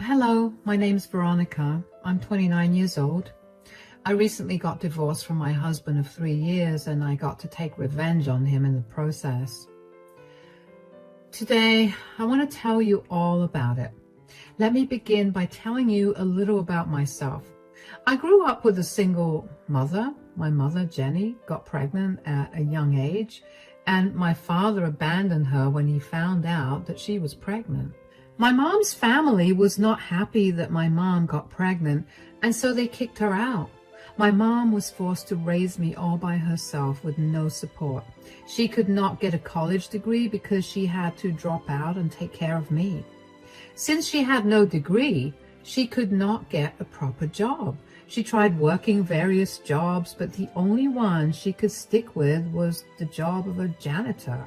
Hello, my name's Veronica. I'm 29 years old. I recently got divorced from my husband of 3 years, and I got to take revenge on him in the process. Today, I want to tell you all about it. Let me begin by telling you a little about myself. I grew up with a single mother. My mother, Jenny, got pregnant at a young age, and my father abandoned her when he found out that she was pregnant. My mom's family was not happy that my mom got pregnant, and so they kicked her out. My mom was forced to raise me all by herself with no support. She could not get a college degree because she had to drop out and take care of me. Since she had no degree, she could not get a proper job. She tried working various jobs, but the only one she could stick with was the job of a janitor.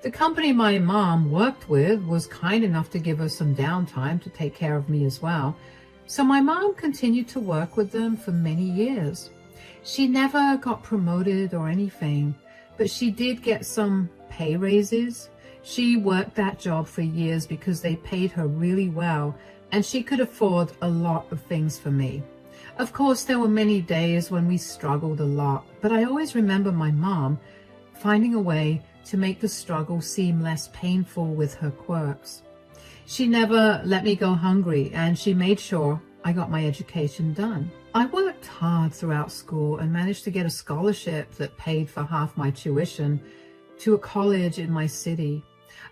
The company my mom worked with was kind enough to give her some downtime to take care of me as well, so my mom continued to work with them for many years. She never got promoted or anything, but she did get some pay raises. She worked that job for years because they paid her really well, and she could afford a lot of things for me. Of course, there were many days when we struggled a lot, but I always remember my mom finding a way to make the struggle seem less painful with her quirks. She never let me go hungry, and she made sure I got my education done. I worked hard throughout school and managed to get a scholarship that paid for half my tuition to a college in my city.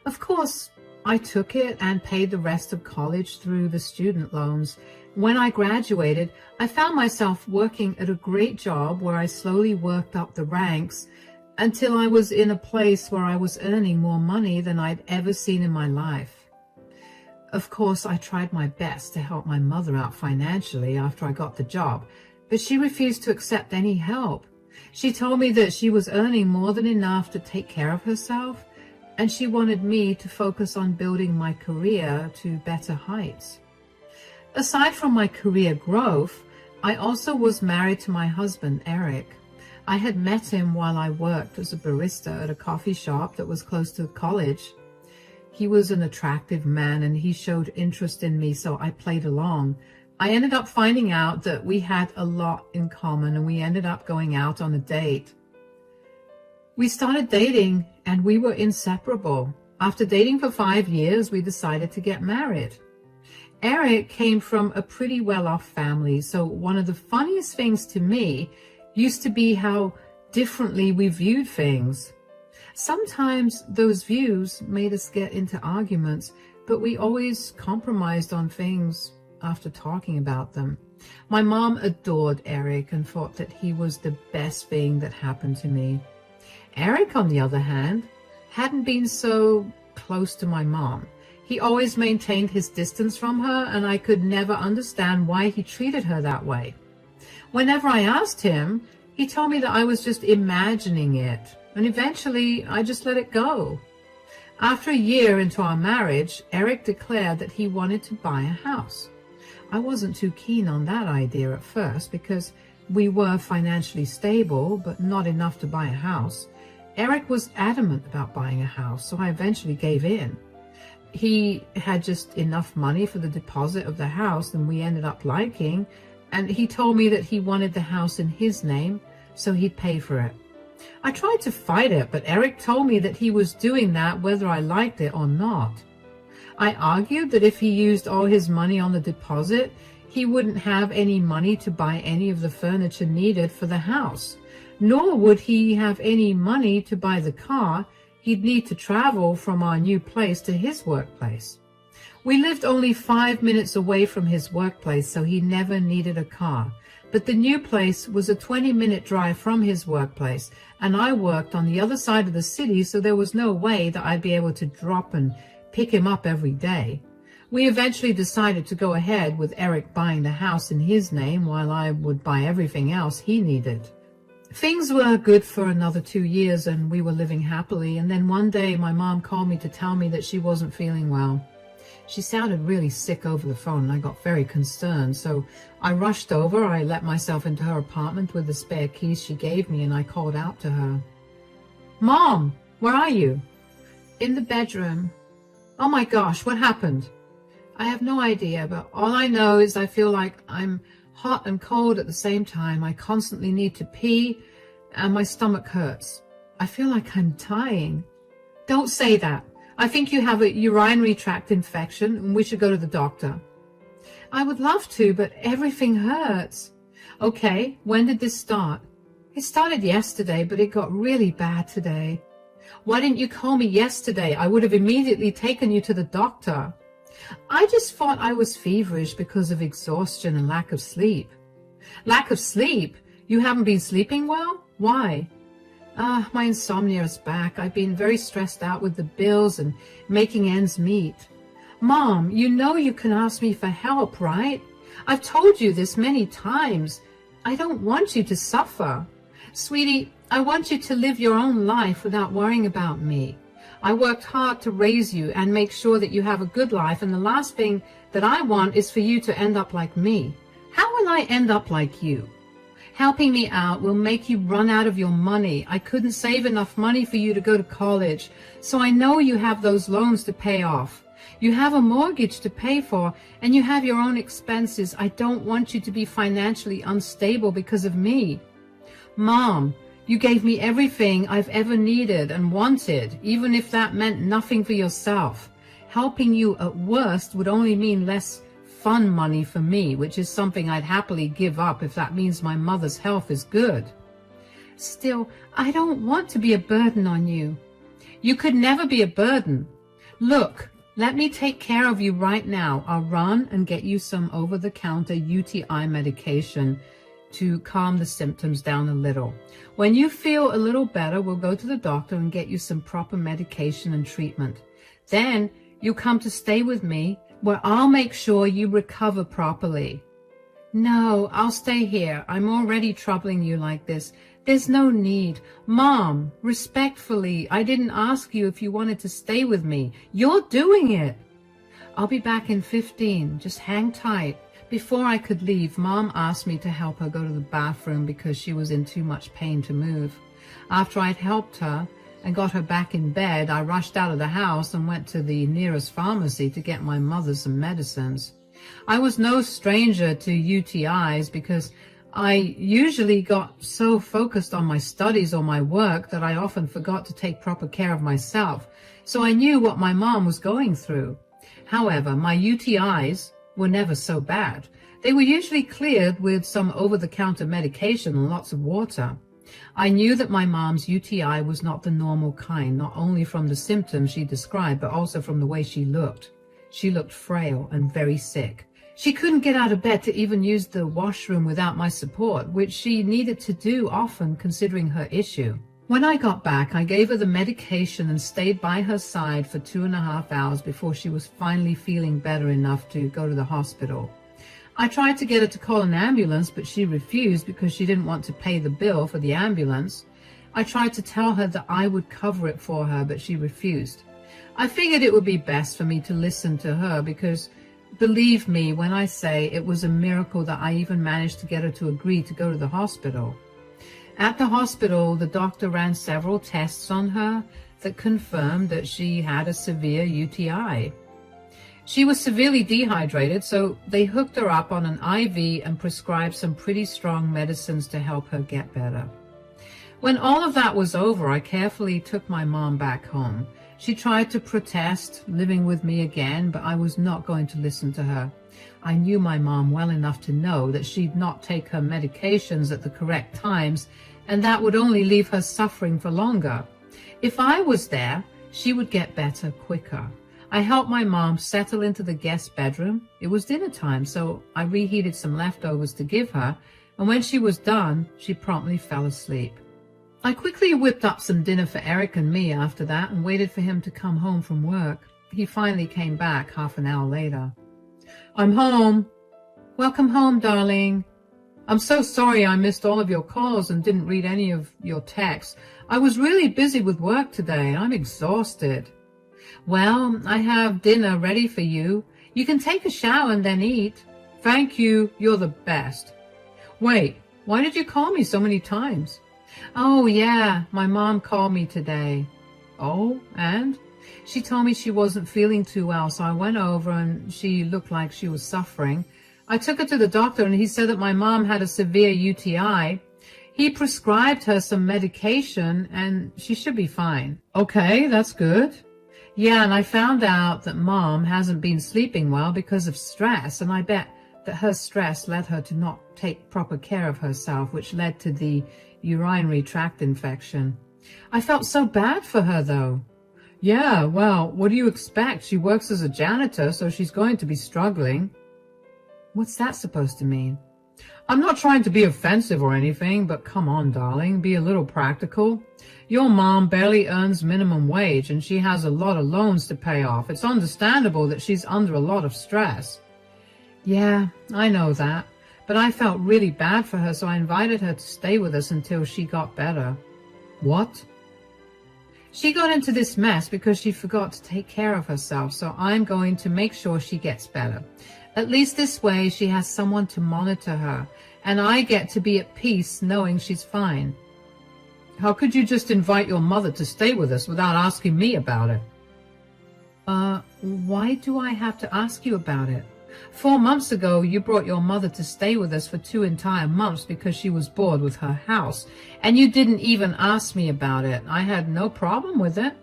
Of course, I took it and paid the rest of college through the student loans. When I graduated, I found myself working at a great job where I slowly worked up the ranks until I was in a place where I was earning more money than I'd ever seen in my life. Of course, I tried my best to help my mother out financially after I got the job, but she refused to accept any help. She told me that she was earning more than enough to take care of herself, and she wanted me to focus on building my career to better heights. Aside from my career growth, I also was married to my husband, Eric. I had met him while I worked as a barista at a coffee shop that was close to college. He was an attractive man and he showed interest in me, so I played along. I ended up finding out that we had a lot in common, and we ended up going out on a date. We started dating and we were inseparable. After dating for 5 years, we decided to get married. Eric came from a pretty well-off family, so one of the funniest things to me used to be how differently we viewed things. Sometimes those views made us get into arguments, but we always compromised on things after talking about them. My mom adored Eric and thought that he was the best thing that happened to me. Eric, on the other hand, hadn't been so close to my mom. He always maintained his distance from her, and I could never understand why he treated her that way. Whenever I asked him, he told me that I was just imagining it, and eventually I just let it go. After a year into our marriage, Eric declared that he wanted to buy a house. I wasn't too keen on that idea at first because we were financially stable, but not enough to buy a house. Eric was adamant about buying a house, so I eventually gave in. He had just enough money for the deposit of the house that we ended up liking, and he told me that he wanted the house in his name, so he'd pay for it. I tried to fight it, but Eric told me that he was doing that whether I liked it or not. I argued that if he used all his money on the deposit, he wouldn't have any money to buy any of the furniture needed for the house, nor would he have any money to buy the car he'd need to travel from our new place to his workplace. We lived only 5 minutes away from his workplace, so he never needed a car. But the new place was a 20-minute drive from his workplace, and I worked on the other side of the city, so there was no way that I'd be able to drop and pick him up every day. We eventually decided to go ahead with Eric buying the house in his name while I would buy everything else he needed. Things were good for another 2 years, and we were living happily, and then one day my mom called me to tell me that she wasn't feeling well. She sounded really sick over the phone, and I got very concerned, so I rushed over. I let myself into her apartment with the spare keys she gave me, and I called out to her. "Mom, where are you?" "In the bedroom." "Oh my gosh, what happened?" I have no idea, but all I know is I feel like I'm hot and cold at the same time. I constantly need to pee and my stomach hurts. I feel like I'm dying. Don't say that. I think you have a urinary tract infection and we should go to the doctor. I would love to, but everything hurts. Okay, when did this start? It started yesterday, but it got really bad today. Why didn't you call me yesterday? I would have immediately taken you to the doctor. I just thought I was feverish because of exhaustion and lack of sleep. Lack of sleep? You haven't been sleeping well? Why? My insomnia is back. I've been very stressed out with the bills and making ends meet. Mom, you know you can ask me for help, right? I've told you this many times. I don't want you to suffer. Sweetie, I want you to live your own life without worrying about me. I worked hard to raise you and make sure that you have a good life, and the last thing that I want is for you to end up like me. How will I end up like you? Helping me out will make you run out of your money. I couldn't save enough money for you to go to college, so I know you have those loans to pay off. You have a mortgage to pay for, and you have your own expenses. I don't want you to be financially unstable because of me. Mom, you gave me everything I've ever needed and wanted, even if that meant nothing for yourself. Helping you at worst would only mean less fun money for me, which is something I'd happily give up if that means my mother's health is good. Still, I don't want to be a burden on you. You could never be a burden. Look, let me take care of you right now. I'll run and get you some over-the-counter UTI medication to calm the symptoms down a little. When you feel a little better, we'll go to the doctor and get you some proper medication and treatment. Then you'll come to stay with me, where I'll make sure you recover properly. No, I'll stay here. I'm already troubling you like this. There's no need. Mom, respectfully, I didn't ask you if you wanted to stay with me. You're doing it. I'll be back in 15. Just hang tight. Before I could leave, Mom asked me to help her go to the bathroom because she was in too much pain to move. After I'd helped her and got her back in bed, I rushed out of the house and went to the nearest pharmacy to get my mother some medicines. I was no stranger to UTIs because I usually got so focused on my studies or my work that I often forgot to take proper care of myself, so I knew what my mom was going through. However, my UTIs were never so bad. They were usually cleared with some over-the-counter medication and lots of water. I knew that my mom's UTI was not the normal kind, not only from the symptoms she described, but also from the way she looked. She looked frail and very sick. She couldn't get out of bed to even use the washroom without my support, which she needed to do often considering her issue. When I got back, I gave her the medication and stayed by her side for 2.5 hours before she was finally feeling better enough to go to the hospital. I tried to get her to call an ambulance, but she refused because she didn't want to pay the bill for the ambulance. I tried to tell her that I would cover it for her, but she refused. I figured it would be best for me to listen to her because, believe me when I say it was a miracle that I even managed to get her to agree to go to the hospital. At the hospital, the doctor ran several tests on her that confirmed that she had a severe UTI. She was severely dehydrated, so they hooked her up on an IV and prescribed some pretty strong medicines to help her get better. When all of that was over, I carefully took my mom back home. She tried to protest living with me again, but I was not going to listen to her. I knew my mom well enough to know that she'd not take her medications at the correct times, and that would only leave her suffering for longer. If I was there, she would get better quicker. I helped my mom settle into the guest bedroom. It was dinner time, so I reheated some leftovers to give her, and when she was done, she promptly fell asleep. I quickly whipped up some dinner for Eric and me after that and waited for him to come home from work. He finally came back half an hour later. "I'm home." "Welcome home, darling." "I'm so sorry I missed all of your calls and didn't read any of your texts. I was really busy with work today. I'm exhausted." "Well, I have dinner ready for you. You can take a shower and then eat." "Thank you. You're the best." "Wait, why did you call me so many times?" "Oh, yeah, my mom called me today." "Oh, and?" She told me she wasn't feeling too well, so I went over and she looked like she was suffering. I took her to the doctor and he said that my mom had a severe UTI. He prescribed her some medication and she should be fine. Okay, that's good. Yeah, and I found out that Mom hasn't been sleeping well because of stress, and I bet that her stress led her to not take proper care of herself, which led to the urinary tract infection. I felt so bad for her, though. Yeah, well, what do you expect? She works as a janitor, so she's going to be struggling. What's that supposed to mean? I'm not trying to be offensive or anything, but come on, darling, be a little practical. Your mom barely earns minimum wage and she has a lot of loans to pay off. It's understandable that she's under a lot of stress. Yeah, I know that, but I felt really bad for her, so I invited her to stay with us until she got better. What? She got into this mess because she forgot to take care of herself, so I'm going to make sure she gets better. At least this way she has someone to monitor her, and I get to be at peace knowing she's fine. How could you just invite your mother to stay with us without asking me about it? Why do I have to ask you about it? 4 months ago, you brought your mother to stay with us for 2 entire months because she was bored with her house, and you didn't even ask me about it. I had no problem with it.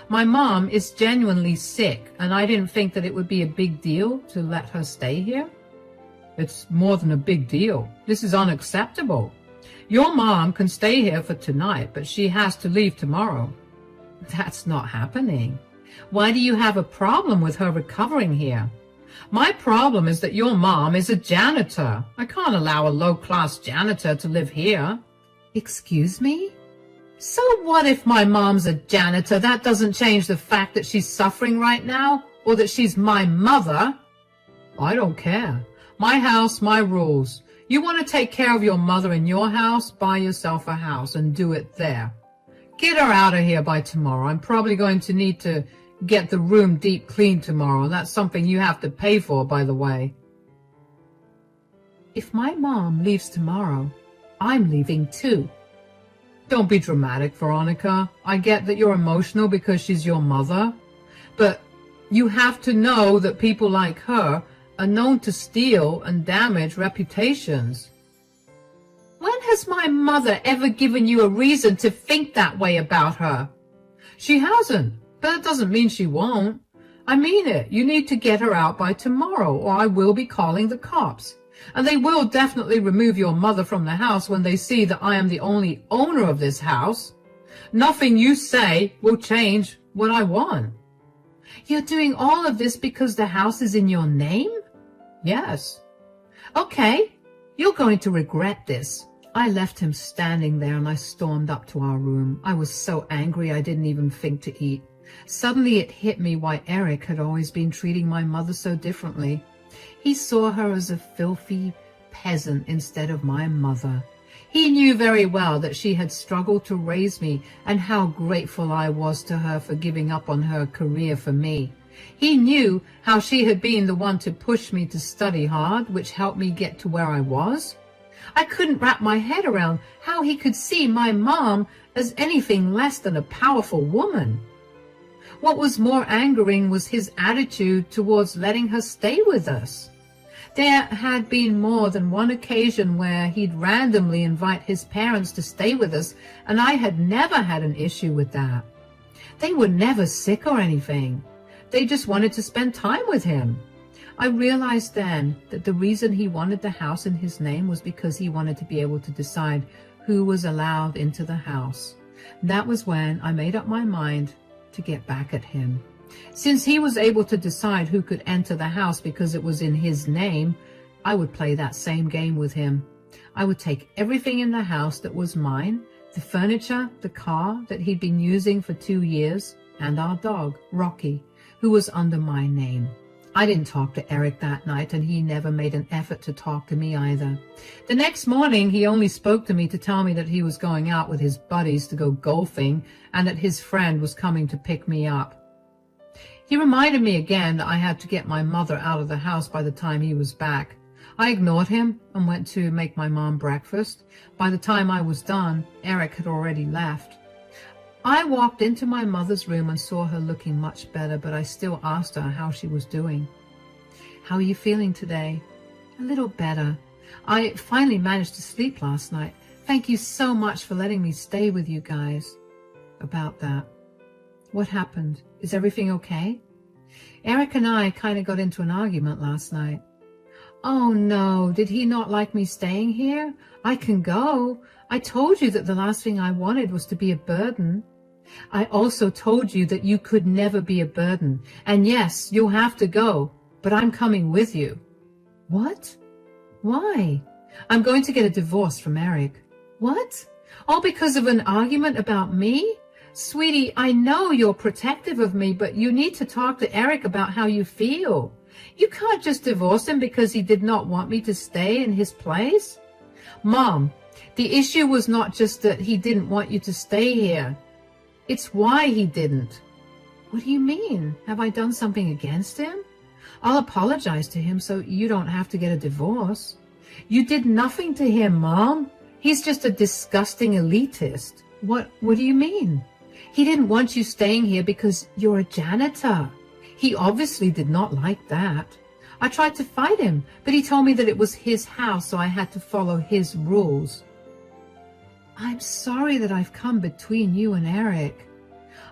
My mom is genuinely sick, and I didn't think that it would be a big deal to let her stay here. It's more than a big deal. This is unacceptable. Your mom can stay here for tonight, but she has to leave tomorrow. That's not happening. Why do you have a problem with her recovering here? My problem is that your mom is a janitor. I can't allow a low-class janitor to live here. Excuse me? So what if my mom's a janitor? That doesn't change the fact that she's suffering right now, or that she's my mother. I don't care. My house, my rules. You want to take care of your mother in your house, buy yourself a house and do it there. Get her out of here by tomorrow. I'm probably going to need to get the room deep cleaned tomorrow. That's something you have to pay for, by the way. If my mom leaves tomorrow, I'm leaving too. Don't be dramatic, Veronica. I get that you're emotional because she's your mother, but you have to know that people like her are known to steal and damage reputations. When has my mother ever given you a reason to think that way about her? She hasn't, but that doesn't mean she won't. I mean it. You need to get her out by tomorrow, or I will be calling the cops. And they will definitely remove your mother from the house when they see that I am the only owner of this house. Nothing you say will change what I want. You're doing all of this because the house is in your name? Yes. Okay, you're going to regret this. I left him standing there and I stormed up to our room. I was so angry I didn't even think to eat. Suddenly it hit me why Eric had always been treating my mother so differently. He saw her as a filthy peasant instead of my mother. He knew very well that she had struggled to raise me and how grateful I was to her for giving up on her career for me. He knew how she had been the one to push me to study hard, which helped me get to where I was. I couldn't wrap my head around how he could see my mom as anything less than a powerful woman. What was more angering was his attitude towards letting her stay with us. There had been more than one occasion where he'd randomly invite his parents to stay with us, and I had never had an issue with that. They were never sick or anything. They just wanted to spend time with him. I realized then that the reason he wanted the house in his name was because he wanted to be able to decide who was allowed into the house. That was when I made up my mind to get back at him. Since he was able to decide who could enter the house because it was in his name, I would play that same game with him. I would take everything in the house that was mine, the furniture, the car that he'd been using for 2 years, and our dog, Rocky, who was under my name. I didn't talk to Eric that night, and he never made an effort to talk to me either. The next morning, he only spoke to me to tell me that he was going out with his buddies to go golfing and that his friend was coming to pick me up. He reminded me again that I had to get my mother out of the house by the time he was back. I ignored him and went to make my mom breakfast. By the time I was done, Eric had already left. I walked into my mother's room and saw her looking much better, but I still asked her how she was doing. How are you feeling today? A little better. I finally managed to sleep last night. Thank you so much for letting me stay with you guys. About that. What happened? Is everything okay? Eric and I kind of got into an argument last night. Oh no, did he not like me staying here? I can go. I told you that the last thing I wanted was to be a burden. I also told you that you could never be a burden. And yes, you'll have to go, but I'm coming with you. What? Why? I'm going to get a divorce from Eric. What? All because of an argument about me? Sweetie, I know you're protective of me, but you need to talk to Eric about how you feel. You can't just divorce him because he did not want me to stay in his place. Mom, the issue was not just that he didn't want you to stay here. It's why he didn't. What do you mean? Have I done something against him? I'll apologize to him so you don't have to get a divorce. You did nothing to him, Mom. He's just a disgusting elitist. What do you mean? He didn't want you staying here because you're a janitor. He obviously did not like that. I tried to fight him, but he told me that it was his house, so I had to follow his rules. I'm sorry that I've come between you and Eric.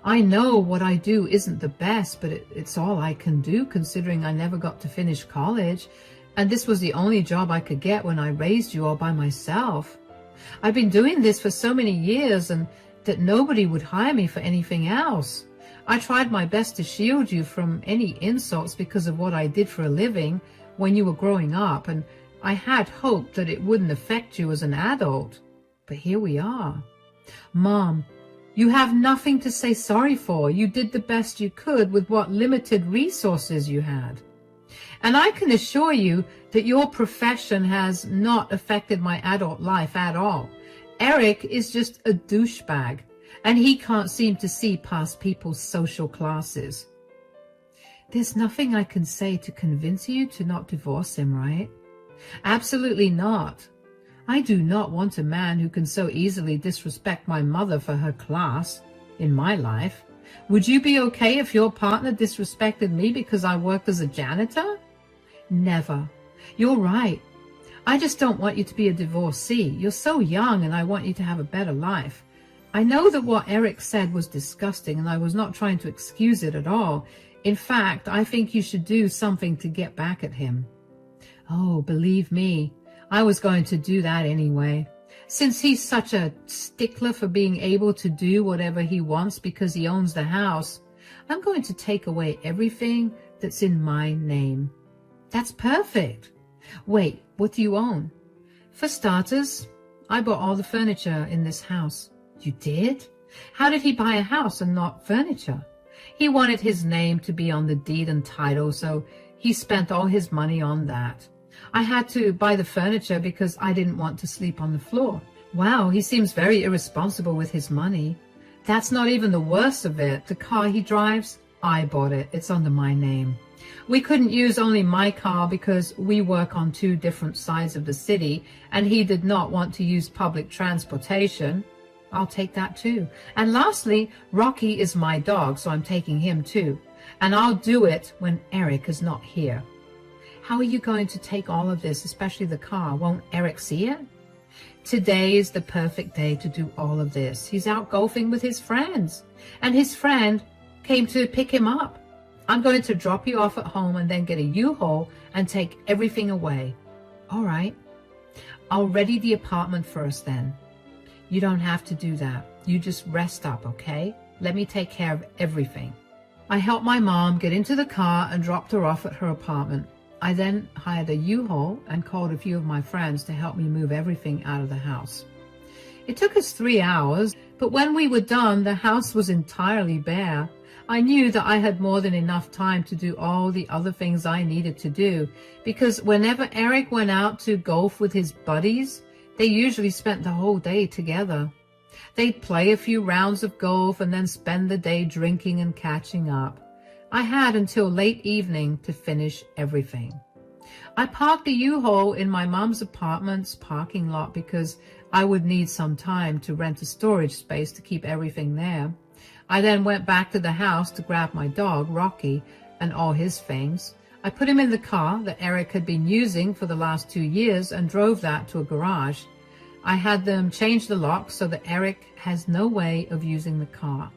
I know what I do isn't the best, but it's all I can do considering I never got to finish college, and this was the only job I could get when I raised you all by myself. I've been doing this for so many years and that nobody would hire me for anything else. I tried my best to shield you from any insults because of what I did for a living when you were growing up, and I had hoped that it wouldn't affect you as an adult. But here we are. Mom, you have nothing to say sorry for. You did the best you could with what limited resources you had. And I can assure you that your profession has not affected my adult life at all. Eric is just a douchebag, and he can't seem to see past people's social classes. There's nothing I can say to convince you to not divorce him, right? Absolutely not. I do not want a man who can so easily disrespect my mother for her class in my life. Would you be okay if your partner disrespected me because I worked as a janitor? Never. You're right. I just don't want you to be a divorcee. You're so young and I want you to have a better life. I know that what Eric said was disgusting and I was not trying to excuse it at all. In fact, I think you should do something to get back at him. Oh, believe me, I was going to do that anyway. Since he's such a stickler for being able to do whatever he wants because he owns the house, I'm going to take away everything that's in my name. That's perfect. Wait, what do you own? For starters, I bought all the furniture in this house. You did? How did he buy a house and not furniture? He wanted his name to be on the deed and title, so he spent all his money on that. I had to buy the furniture because I didn't want to sleep on the floor. Wow, he seems very irresponsible with his money. That's not even the worst of it. The car he drives, I bought it. It's under my name. We couldn't use only my car because we work on 2 different sides of the city, and he did not want to use public transportation. I'll take that too. And lastly, Rocky is my dog, so I'm taking him too. And I'll do it when Eric is not here. How are you going to take all of this, especially the car? Won't Eric see it? Today is the perfect day to do all of this. He's out golfing with his friends, and his friend came to pick him up. I'm going to drop you off at home and then get a U-Haul and take everything away. All right. I'll ready the apartment first then. You don't have to do that. You just rest up, okay? Let me take care of everything. I helped my mom get into the car and dropped her off at her apartment. I then hired a U-Haul and called a few of my friends to help me move everything out of the house. It took us 3 hours, but when we were done, the house was entirely bare. I knew that I had more than enough time to do all the other things I needed to do, because whenever Eric went out to golf with his buddies, they usually spent the whole day together. They'd play a few rounds of golf and then spend the day drinking and catching up. I had until late evening to finish everything. I parked the U-Haul in my mom's apartment's parking lot because I would need some time to rent a storage space to keep everything there. I then went back to the house to grab my dog, Rocky, and all his things. I put him in the car that Eric had been using for the last 2 years and drove that to a garage. I had them change the lock so that Eric has no way of using the car.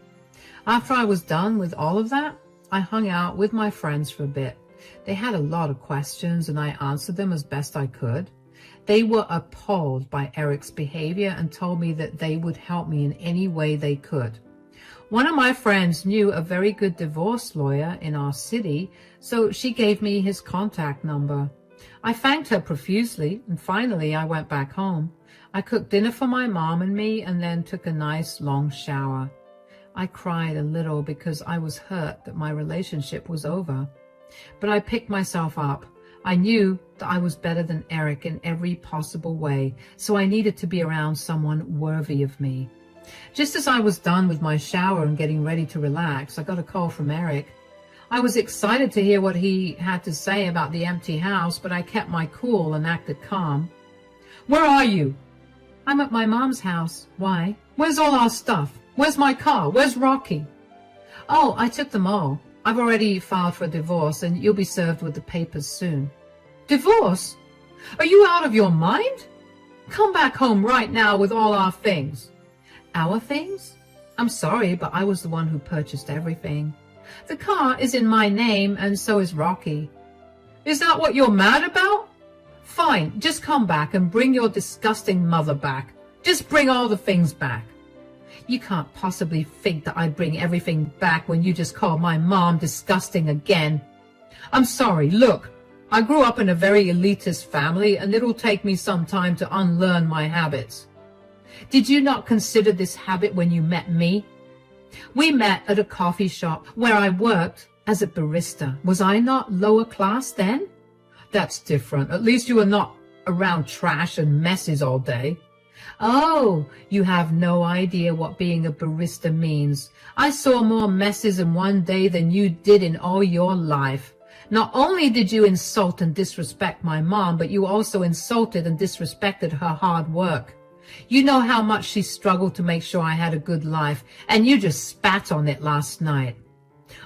After I was done with all of that, I hung out with my friends for a bit. They had a lot of questions and I answered them as best I could. They were appalled by Eric's behavior and told me that they would help me in any way they could. One of my friends knew a very good divorce lawyer in our city, so she gave me his contact number. I thanked her profusely, and finally I went back home. I cooked dinner for my mom and me and then took a nice long shower. I cried a little because I was hurt that my relationship was over. But I picked myself up. I knew that I was better than Eric in every possible way, so I needed to be around someone worthy of me. Just as I was done with my shower and getting ready to relax, I got a call from Eric. I was excited to hear what he had to say about the empty house, but I kept my cool and acted calm. "Where are you?" "I'm at my mom's house." "Why? Where's all our stuff? Where's my car? Where's Rocky?" "Oh, I took them all. I've already filed for a divorce and you'll be served with the papers soon." "Divorce? Are you out of your mind? Come back home right now with all our things." "Our things? I'm sorry, but I was the one who purchased everything. The car is in my name and so is Rocky." "Is that what you're mad about? Fine, just come back and bring your disgusting mother back. Just bring all the things back." "You can't possibly think that I'd bring everything back when you just called my mom disgusting again." "I'm sorry, look, I grew up in a very elitist family and it'll take me some time to unlearn my habits." "Did you not consider this habit when you met me?" "We met at a coffee shop where I worked as a barista. Was I not lower class then?" "That's different. At least you were not around trash and messes all day." "Oh, you have no idea what being a barista means. I saw more messes in one day than you did in all your life. Not only did you insult and disrespect my mom, but you also insulted and disrespected her hard work. You know how much she struggled to make sure I had a good life, and you just spat on it last night."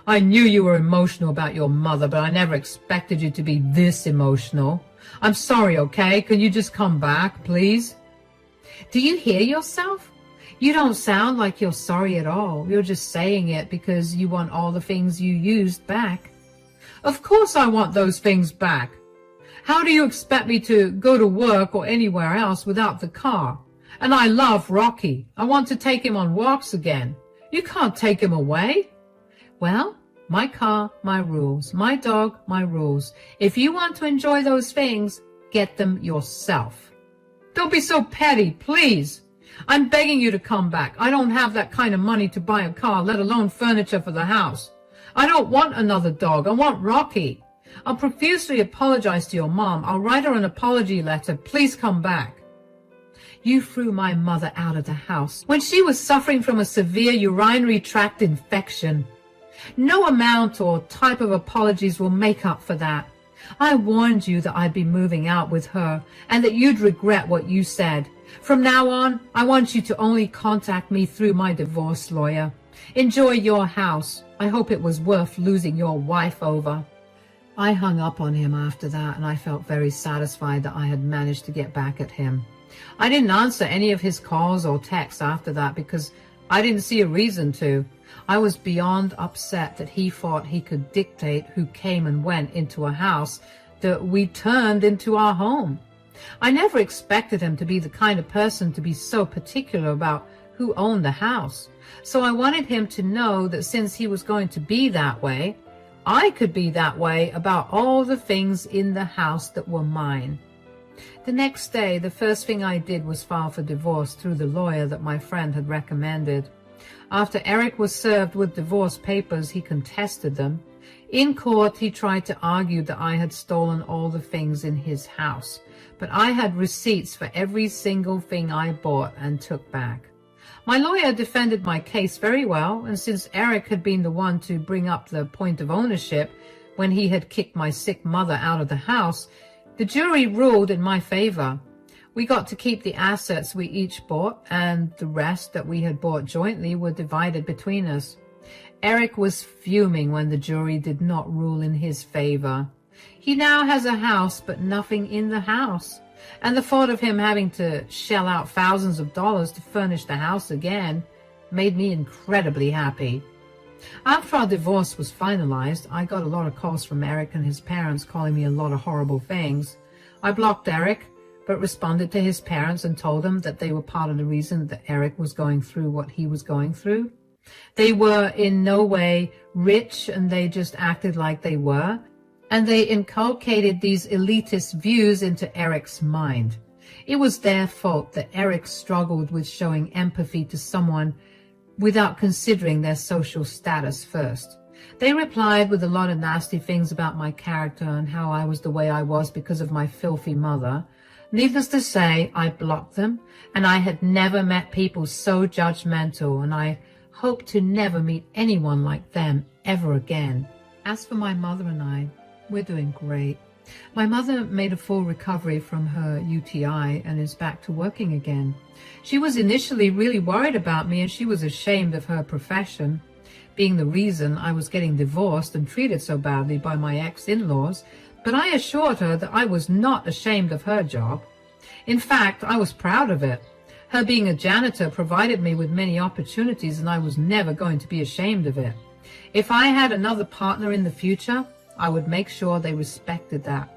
"I knew you were emotional about your mother, but I never expected you to be this emotional. I'm sorry, okay? Can you just come back, please?" "Do you hear yourself? You don't sound like you're sorry at all. You're just saying it because you want all the things you used back." "Of course I want those things back. How do you expect me to go to work or anywhere else without the car? And I love Rocky. I want to take him on walks again. You can't take him away." "Well, my car, my rules. My dog, my rules. If you want to enjoy those things, get them yourself." "Don't be so petty, please. I'm begging you to come back. I don't have that kind of money to buy a car, let alone furniture for the house. I don't want another dog. I want Rocky. I'll profusely apologize to your mom. I'll write her an apology letter. Please come back." "You threw my mother out of the house when she was suffering from a severe urinary tract infection. No amount or type of apologies will make up for that. I warned you that I'd be moving out with her and that you'd regret what you said. From now on, I want you to only contact me through my divorce lawyer. Enjoy your house. I hope it was worth losing your wife over." I hung up on him after that, and I felt very satisfied that I had managed to get back at him. I didn't answer any of his calls or texts after that because I didn't see a reason to. I was beyond upset that he thought he could dictate who came and went into a house that we turned into our home. I never expected him to be the kind of person to be so particular about who owned the house. So I wanted him to know that since he was going to be that way, I could be that way about all the things in the house that were mine. The next day, the first thing I did was file for divorce through the lawyer that my friend had recommended. After Eric was served with divorce papers, he contested them. In court, he tried to argue that I had stolen all the things in his house, but I had receipts for every single thing I bought and took back. My lawyer defended my case very well, and since Eric had been the one to bring up the point of ownership when he had kicked my sick mother out of the house, the jury ruled in my favor. We got to keep the assets we each bought, and the rest that we had bought jointly were divided between us. Eric was fuming when the jury did not rule in his favor. He now has a house, but nothing in the house. And the thought of him having to shell out thousands of dollars to furnish the house again made me incredibly happy. After our divorce was finalized, I got a lot of calls from Eric and his parents calling me a lot of horrible things. I blocked Eric, but responded to his parents and told them that they were part of the reason that Eric was going through what he was going through. They were in no way rich, and they just acted like they were, and they inculcated these elitist views into Eric's mind. It was their fault that Eric struggled with showing empathy to someone without considering their social status first. They replied with a lot of nasty things about my character and how I was the way I was because of my filthy mother. Needless to say, I blocked them, and I had never met people so judgmental, and I hope to never meet anyone like them ever again. As for my mother and I, we're doing great. My mother made a full recovery from her UTI and is back to working again. She was initially really worried about me, and she was ashamed of her profession, being the reason I was getting divorced and treated so badly by my ex-in-laws, but I assured her that I was not ashamed of her job. In fact, I was proud of it. Her being a janitor provided me with many opportunities, and I was never going to be ashamed of it. If I had another partner in the future, I would make sure they respected that,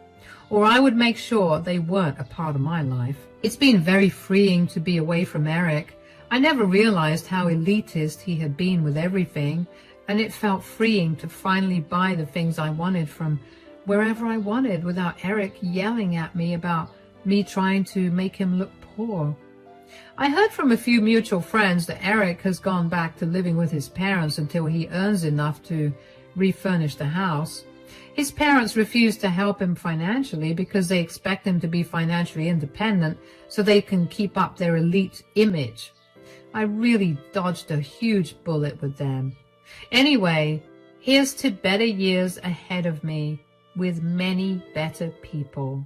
or I would make sure they weren't a part of my life. It's been very freeing to be away from Eric. I never realized how elitist he had been with everything, and it felt freeing to finally buy the things I wanted from wherever I wanted without Eric yelling at me about me trying to make him look poor. I heard from a few mutual friends that Eric has gone back to living with his parents until he earns enough to refurnish the house. His parents refuse to help him financially because they expect him to be financially independent so they can keep up their elite image. I really dodged a huge bullet with them. Anyway, here's to better years ahead of me with many better people.